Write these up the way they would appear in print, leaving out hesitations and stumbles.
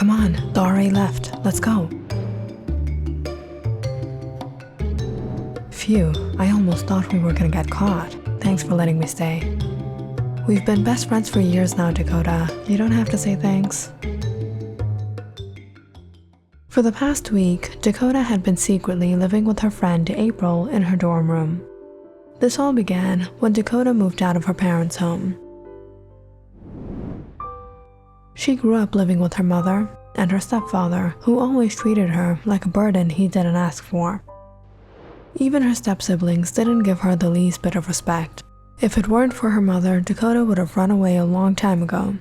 Come on, the RA left. Let's go. Phew, I almost thought we were gonna get caught. Thanks for letting me stay. We've been best friends for years now, Dakota. You don't have to say thanks. For the past week, Dakota had been secretly living with her friend April in her dorm room. This all began when Dakota moved out of her parents' home. She grew up living with her mother and her stepfather, who always treated her like a burden he didn't ask for. Even her step-siblings didn't give her the least bit of respect. If it weren't for her mother, Dakota would have run away a long time ago.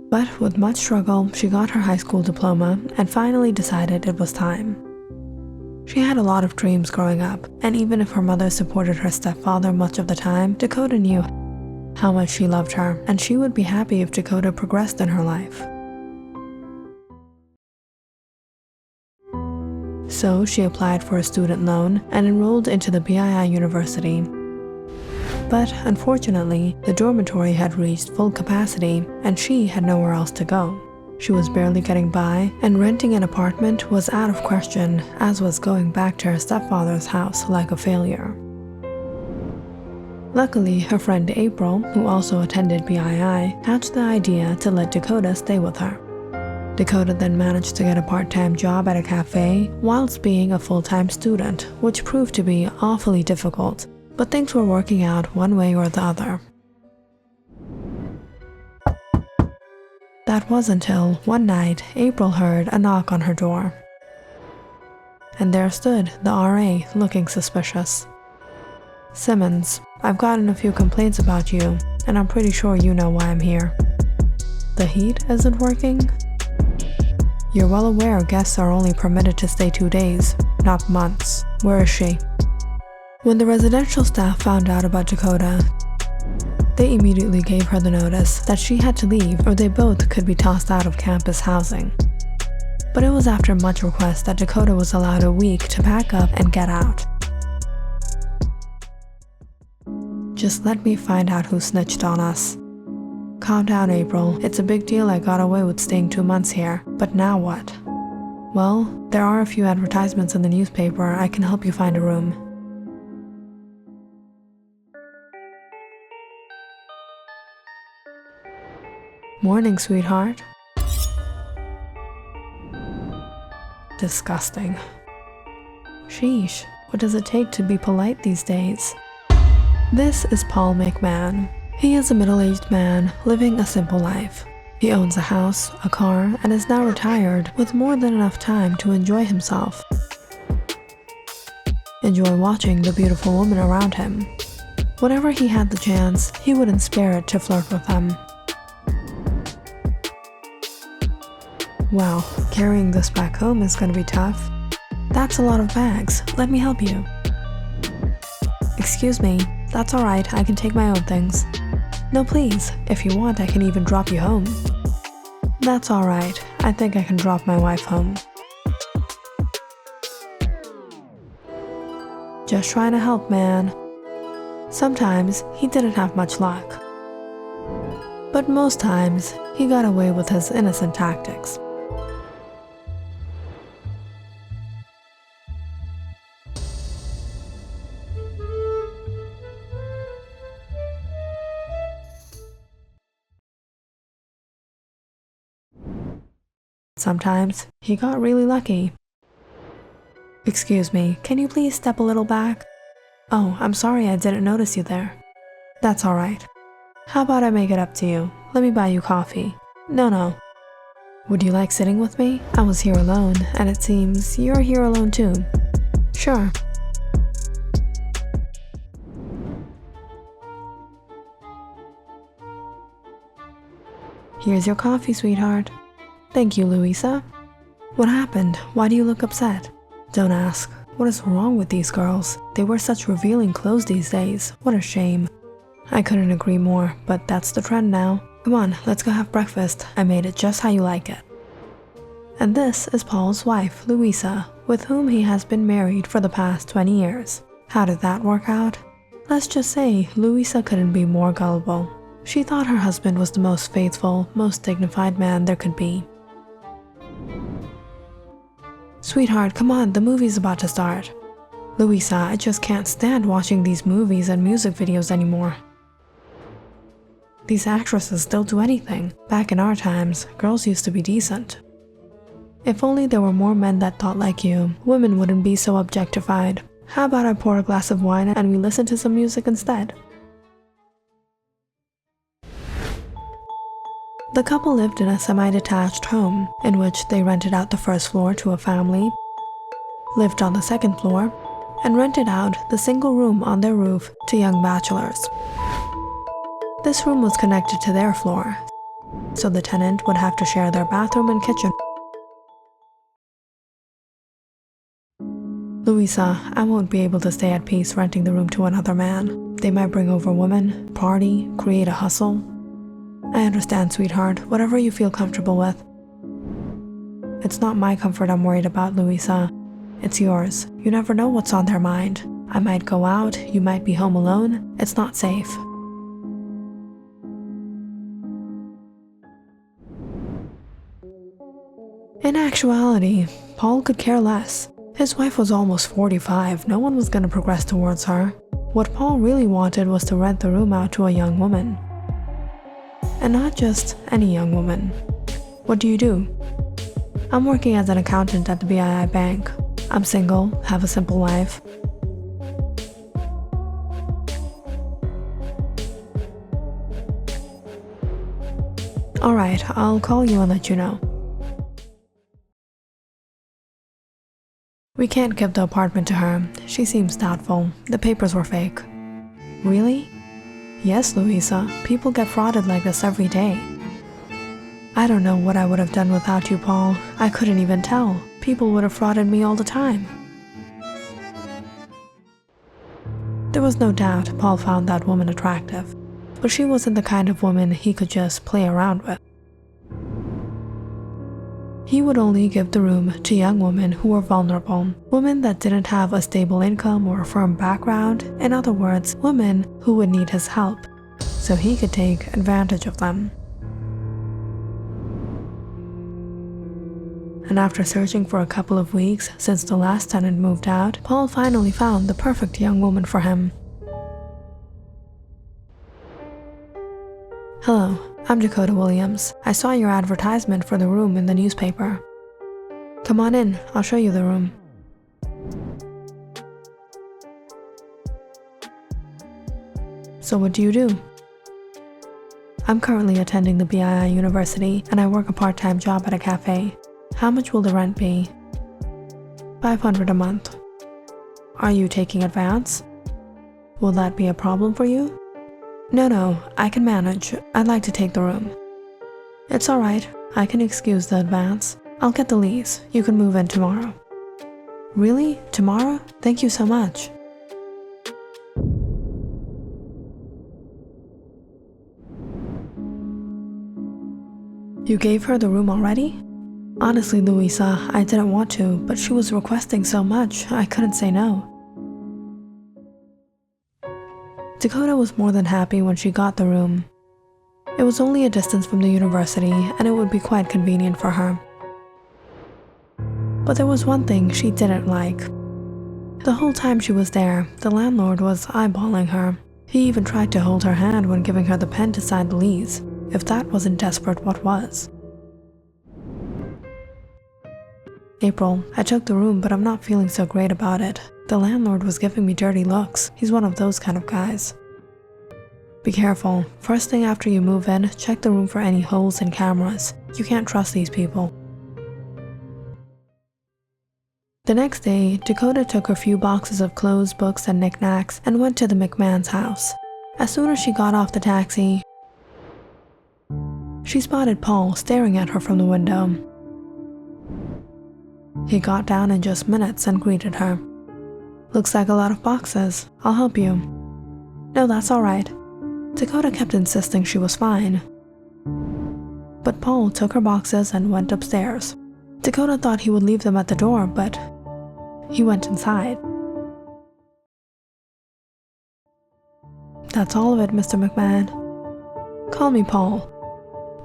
But with much struggle, she got her high school diploma and finally decided it was time. She had a lot of dreams growing up, and even if her mother supported her stepfather much of the time, Dakota knew how much she loved her, and she would be happy if Dakota progressed in her life. So she applied for a student loan and enrolled into the BII University. But unfortunately, the dormitory had reached full capacity and she had nowhere else to go. She was barely getting by, and renting an apartment was out of question, as was going back to her stepfather's house like a failure. Luckily, her friend April, who also attended BII, hatched the idea to let Dakota stay with her. Dakota then managed to get a part-time job at a cafe whilst being a full-time student, which proved to be awfully difficult, but things were working out one way or the other. That was until one night April heard a knock on her door. And there stood the RA looking suspicious. "Simmons, I've gotten a few complaints about you, and I'm pretty sure you know why I'm here. The heat isn't working? You're well aware guests are only permitted to stay 2 days, not months. Where is she?" When the residential staff found out about Dakota, they immediately gave her the notice that she had to leave or they both could be tossed out of campus housing. But it was after much request that Dakota was allowed a week to pack up and get out. "Just let me find out who snitched on us." "Calm down, April. It's a big deal I got away with staying 2 months here, but now what?" "Well, there are a few advertisements in the newspaper. I can help you find a room." "Morning, sweetheart." Disgusting. Sheesh, what does it take to be polite these days? This is Paul McMahon. He is a middle-aged man living a simple life. He owns a house, a car, and is now retired with more than enough time to enjoy himself. Enjoy watching the beautiful women around him. Whenever he had the chance, he wouldn't spare it to flirt with them. Wow, carrying this back home is gonna be tough. That's a lot of bags. Let me help you. Excuse me, that's alright, I can take my own things. No, please, if you want, I can even drop you home. That's alright, I think I can drop my wife home. Just trying to help, man. Sometimes he didn't have much luck. But most times, he got away with his innocent tactics. Sometimes, he got really lucky. Excuse me, can you please step a little back? Oh, I'm sorry I didn't notice you there. That's alright. How about I make it up to you? Let me buy you coffee. No. Would you like sitting with me? I was here alone, and it seems you're here alone too. Sure. Here's your coffee, sweetheart. Thank you, Louisa. What happened? Why do you look upset? Don't ask. What is wrong with these girls? They wear such revealing clothes these days. What a shame. I couldn't agree more, but that's the trend now. Come on, let's go have breakfast. I made it just how you like it. And this is Paul's wife, Louisa, with whom he has been married for the past 20 years. How did that work out? Let's just say Louisa couldn't be more gullible. She thought her husband was the most faithful, most dignified man there could be. Sweetheart, come on, the movie's about to start. Louisa, I just can't stand watching these movies and music videos anymore. These actresses still do anything. Back in our times, girls used to be decent. If only there were more men that thought like you, women wouldn't be so objectified. How about I pour a glass of wine and we listen to some music instead? The couple lived in a semi-detached home, in which they rented out the first floor to a family, lived on the second floor, and rented out the single room on their roof to young bachelors. This room was connected to their floor, so the tenant would have to share their bathroom and kitchen. Louisa, I won't be able to stay at peace renting the room to another man. They might bring over women, party, create a hustle. I understand, sweetheart, whatever you feel comfortable with. It's not my comfort I'm worried about, Louisa. It's yours. You never know what's on their mind. I might go out, you might be home alone. It's not safe. In actuality, Paul could care less. His wife was almost 45, no one was going to progress towards her. What Paul really wanted was to rent the room out to a young woman. And not just any young woman. What do? I'm working as an accountant at the BII bank. I'm single, have a simple life. Alright, I'll call you and let you know. We can't give the apartment to her. She seems doubtful. The papers were fake. Really? Yes, Louisa. People get frauded like this every day. I don't know what I would have done without you, Paul. I couldn't even tell. People would have frauded me all the time. There was no doubt Paul found that woman attractive, but she wasn't the kind of woman he could just play around with. He would only give the room to young women who were vulnerable, women that didn't have a stable income or a firm background, in other words, women who would need his help, so he could take advantage of them. And after searching for a couple of weeks since the last tenant moved out, Paul finally found the perfect young woman for him. Hello, I'm Dakota Williams. I saw your advertisement for the room in the newspaper. Come on in, I'll show you the room. So what do? I'm currently attending the BII University and I work a part-time job at a cafe. How much will the rent be? $500 a month. Are you taking advance? Will that be a problem for you? No, I can manage. I'd like to take the room. It's alright, I can excuse the advance. I'll get the lease. You can move in tomorrow. Really? Tomorrow? Thank you so much. You gave her the room already? Honestly, Louisa, I didn't want to, but she was requesting so much, I couldn't say no. Dakota was more than happy when she got the room. It was only a distance from the university, and it would be quite convenient for her. But there was one thing she didn't like. The whole time she was there, the landlord was eyeballing her. He even tried to hold her hand when giving her the pen to sign the lease. If that wasn't desperate, what was? April, I took the room, but I'm not feeling so great about it. The landlord was giving me dirty looks. He's one of those kind of guys. Be careful. First thing after you move in, check the room for any holes and cameras. You can't trust these people. The next day, Dakota took a few boxes of clothes, books, and knickknacks and went to the McMahon's house. As soon as she got off the taxi, she spotted Paul staring at her from the window. He got down in just minutes and greeted her. Looks like a lot of boxes. I'll help you. No, that's all right. Dakota kept insisting she was fine. But Paul took her boxes and went upstairs. Dakota thought he would leave them at the door, but he went inside. That's all of it, Mr. McMahon. Call me Paul.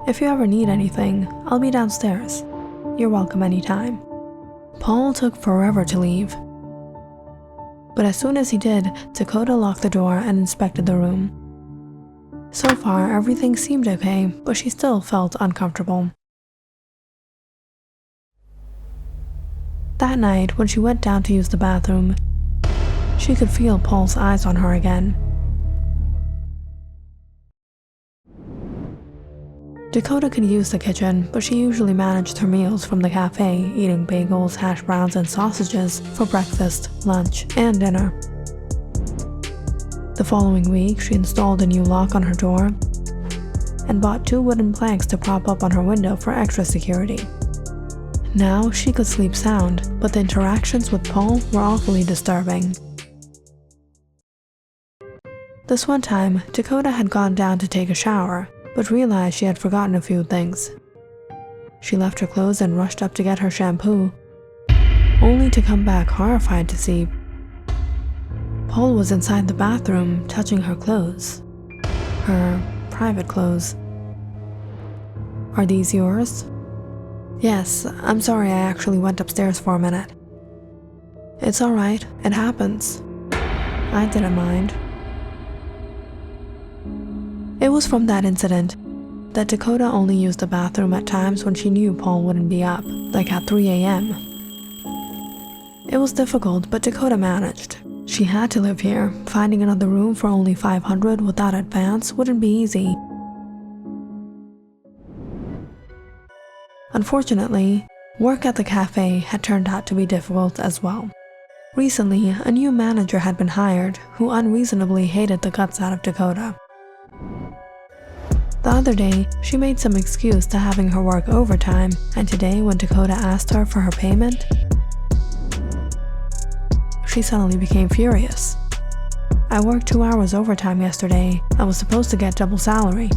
If you ever need anything, I'll be downstairs. You're welcome anytime. Paul took forever to leave. But as soon as he did, Dakota locked the door and inspected the room. So far, everything seemed okay, but she still felt uncomfortable. That night, when she went down to use the bathroom, she could feel Paul's eyes on her again. Dakota could use the kitchen, but she usually managed her meals from the cafe, eating bagels, hash browns, and sausages for breakfast, lunch, and dinner. The following week, she installed a new lock on her door and bought 2 wooden planks to prop up on her window for extra security. Now she could sleep sound, but the interactions with Paul were awfully disturbing. This one time, Dakota had gone down to take a shower, but realized she had forgotten a few things. She left her clothes and rushed up to get her shampoo, only to come back horrified to see Paul was inside the bathroom touching her clothes. Her private clothes. "Are these yours?" "Yes, I'm sorry, I actually went upstairs for a minute." "It's alright, it happens." I didn't mind. It was from that incident that Dakota only used the bathroom at times when she knew Paul wouldn't be up, like at 3 a.m. It was difficult, but Dakota managed. She had to live here. Finding another room for only $500 without advance wouldn't be easy. Unfortunately, work at the cafe had turned out to be difficult as well. Recently, a new manager had been hired who unreasonably hated the guts out of Dakota. The other day, she made some excuse to having her work overtime, and today when Dakota asked her for her payment, she suddenly became furious. "I worked 2 hours overtime yesterday. I was supposed to get double salary."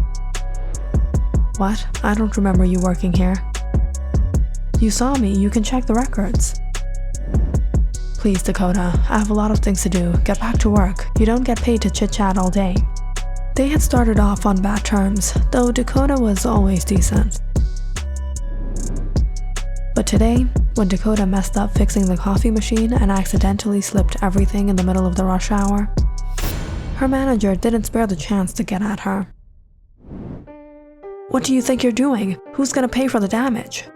"What? I don't remember you working here." "You saw me, you can check the records." "Please, Dakota, I have a lot of things to do. Get back to work. You don't get paid to chit-chat all day." They had started off on bad terms, though Dakota was always decent. But today, when Dakota messed up fixing the coffee machine and accidentally slipped everything in the middle of the rush hour, her manager didn't spare the chance to get at her. "What do you think you're doing? Who's gonna pay for the damage?"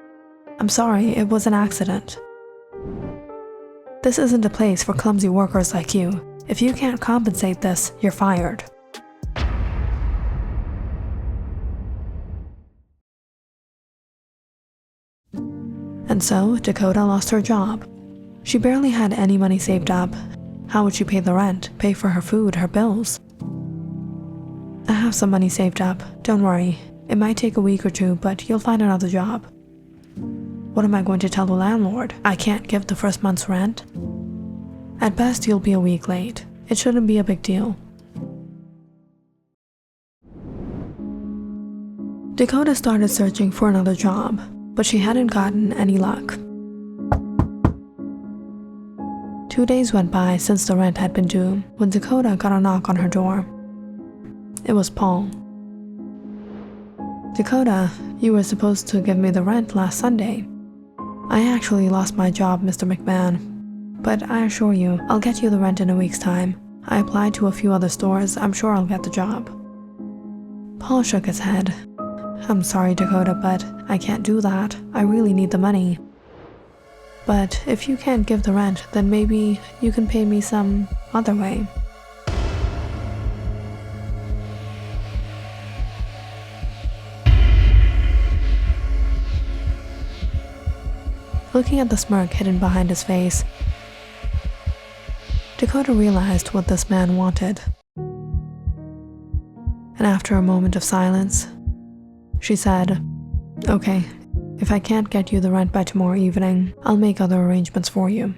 "I'm sorry, it was an accident." "This isn't a place for clumsy workers like you. If you can't compensate this, you're fired." And so, Dakota lost her job. She barely had any money saved up. How would she pay the rent, pay for her food, her bills? "I have some money saved up, don't worry. It might take a week or 2, but you'll find another job." "What am I going to tell the landlord? I can't give the first month's rent?" "At best, you'll be a week late. It shouldn't be a big deal." Dakota started searching for another job, but she hadn't gotten any luck. 2 days went by since the rent had been due when Dakota got a knock on her door. It was Paul. "Dakota, you were supposed to give me the rent last Sunday." "I actually lost my job, Mr. McMahon, but I assure you, I'll get you the rent in a week's time. I applied to a few other stores, I'm sure I'll get the job." Paul shook his head. "I'm sorry, Dakota, but I can't do that. I really need the money. But if you can't give the rent, then maybe you can pay me some other way." Looking at the smirk hidden behind his face, Dakota realized what this man wanted. And after a moment of silence, she said, "Okay, if I can't get you the rent by tomorrow evening, I'll make other arrangements for you."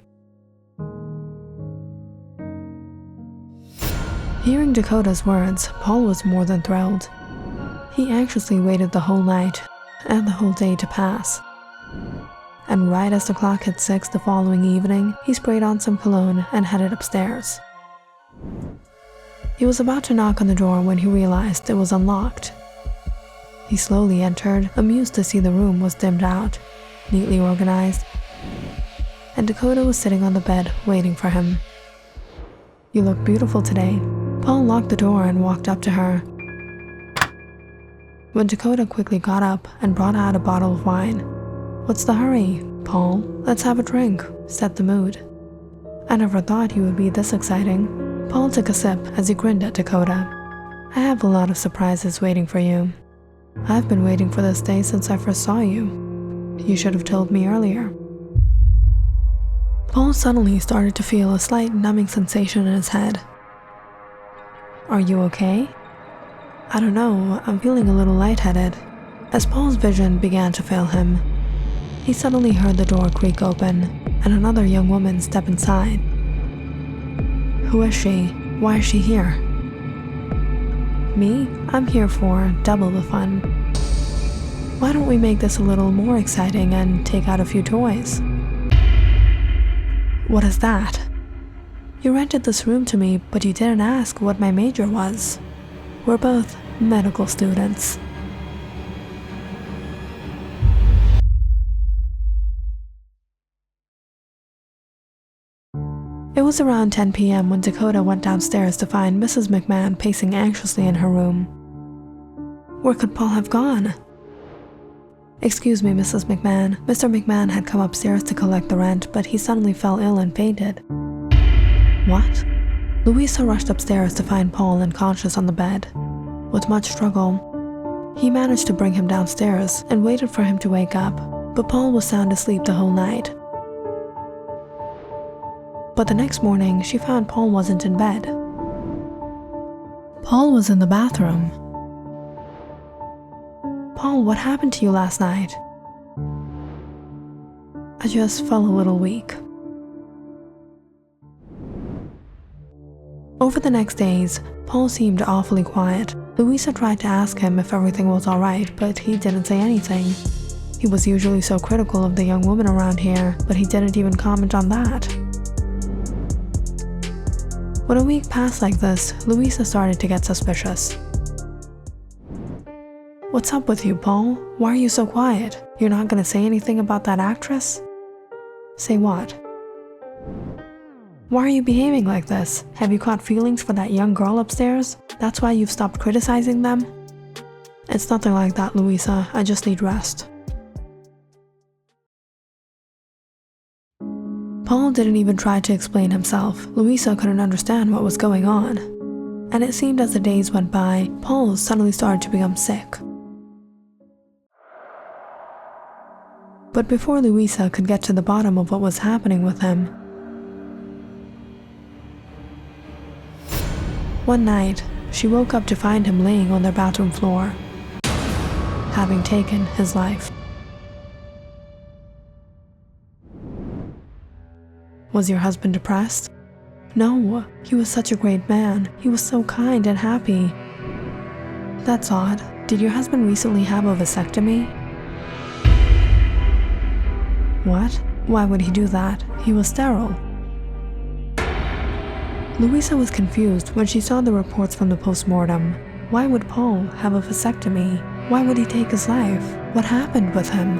Hearing Dakota's words, Paul was more than thrilled. He anxiously waited the whole night and the whole day to pass. And right as the clock hit 6 the following evening, he sprayed on some cologne and headed upstairs. He was about to knock on the door when he realized it was unlocked. He slowly entered, amused to see the room was dimmed out, neatly organized, and Dakota was sitting on the bed waiting for him. "You look beautiful today." Paul locked the door and walked up to her. When Dakota quickly got up and brought out a bottle of wine. "What's the hurry, Paul? Let's have a drink," set the mood. "I never thought you would be this exciting." Paul took a sip as he grinned at Dakota. "I have a lot of surprises waiting for you. I've been waiting for this day since I first saw you. You should have told me earlier." Paul suddenly started to feel a slight numbing sensation in his head. "Are you okay?" "I don't know, I'm feeling a little lightheaded." As Paul's vision began to fail him, he suddenly heard the door creak open and another young woman step inside. "Who is she? Why is she here?" "Me? I'm here for double the fun. Why don't we make this a little more exciting and take out a few toys?" "What is that?" "You rented this room to me, but you didn't ask what my major was. We're both medical students." It was around 10 p.m. when Dakota went downstairs to find Mrs. McMahon pacing anxiously in her room. Where could Paul have gone? "Excuse me, Mrs. McMahon." Mr. McMahon had come upstairs to collect the rent, but he suddenly fell ill and fainted. "What?" Louisa rushed upstairs to find Paul unconscious on the bed. With much struggle, he managed to bring him downstairs and waited for him to wake up, but Paul was sound asleep the whole night. But the next morning, she found Paul wasn't in bed. Paul was in the bathroom. "Paul, what happened to you last night?" "I just felt a little weak." Over the next days, Paul seemed awfully quiet. Louisa tried to ask him if everything was alright, but he didn't say anything. He was usually so critical of the young woman around here, but he didn't even comment on that. When a week passed like this, Louisa started to get suspicious. "What's up with you, Paul? Why are you so quiet? You're not gonna say anything about that actress?" "Say what?" "Why are you behaving like this? Have you caught feelings for that young girl upstairs? That's why you've stopped criticizing them?" "It's nothing like that, Louisa. I just need rest." Paul didn't even try to explain himself. Louisa couldn't understand what was going on. And it seemed as the days went by, Paul suddenly started to become sick. But before Louisa could get to the bottom of what was happening with him, one night, she woke up to find him laying on their bathroom floor, having taken his life. "Was your husband depressed?" "No, he was such a great man. He was so kind and happy." "That's odd. Did your husband recently have a vasectomy?" "What? Why would he do that? He was sterile." Louisa was confused when she saw the reports from the post-mortem. Why would Paul have a vasectomy? Why would he take his life? What happened with him?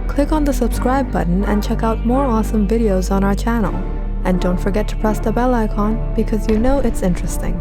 Click on the subscribe button and check out more awesome videos on our channel. And don't forget to press the bell icon because you know it's interesting.